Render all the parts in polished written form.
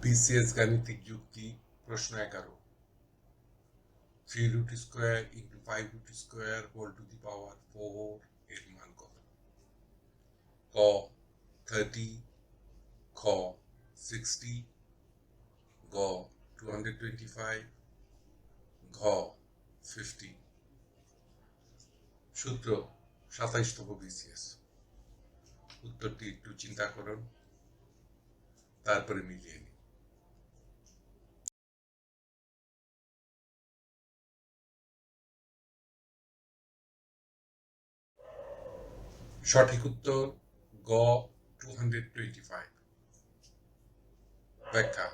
BCS গাণিতিক যুক্তি প্রশ্ন 11 3 root square into 5 root square whole to the power 4 এর মান কত? ক 30, খ 60, গ 225, ঘ 50। সূত্র 27তম BCS। উত্তরটি একটু চিন্তা করুন, তারপরে মিলিয়ে নিন। সঠিক উত্তর গ 225। ব্যাখ্যা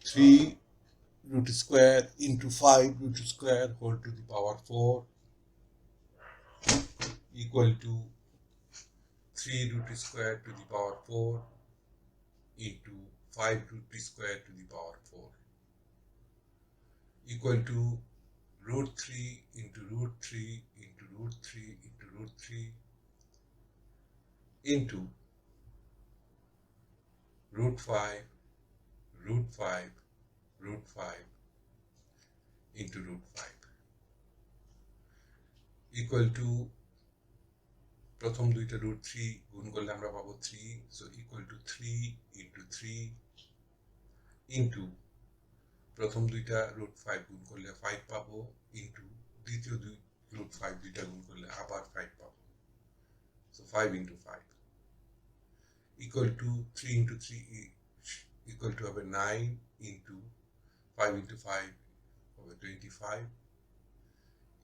3 root square into 5 root square whole to the power 4 equal to 3 root square to the power 4 into 5 root square to the power 4 equal to root 3 into root 3 into root 3 into root 3 into root 5 root 5 root 5 into root 5 equal to প্রথম দুইটা root 3 গুণ করলে আমরা পাবো 3, so equal to 3 into 3 into প্রথম দুইটা root 5 গুণ করলে 5 পাবো into দ্বিতীয় দুই root 5 দুইটা গুণ করলে আবার 5 পাবো, so 5 into 5 equal to 3 into 3 equal to হবে 9 into 5 into 5 হবে 25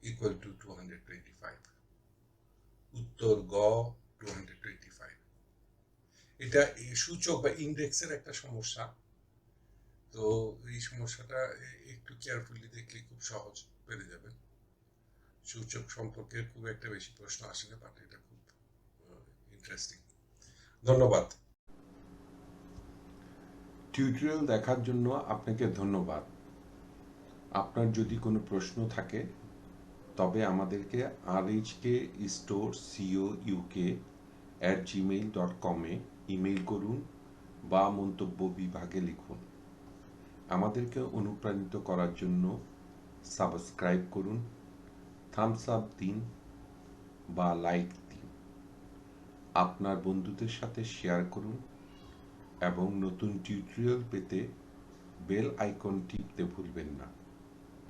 equal to 225। উত্তর গ 225। এটা সূচক বা ইন্ডেক্সের একটা সমস্যা, তো এই সমস্যাটা একটু কেয়ারফুলি দেখলে খুব সহজ পেরে যাবেন। সূচক সম্পর্কে খুব একটা বেশি প্রশ্ন আসে না, বাট এটা খুব ইন্টারেস্টিং। ধন্যবাদ। টিউটোরিয়াল দেখার জন্য আপনাকে ধন্যবাদ। আপনার যদি কোনো প্রশ্ন থাকে তবে আমাদেরকে rhkstorecouk@gmail.com-এ ইমেইল করুন বা মন্তব্য বিভাগে লিখুন। আমাদেরকে অনুপ্রাণিত করার জন্য সাবস্ক্রাইব করুন, থামস আপ দিন বা লাইক দিন, আপনার বন্ধুদের সাথে শেয়ার করুন এবং নতুন টিউটোরিয়াল পেতে বেল আইকন টিপতে ভুলবেন না।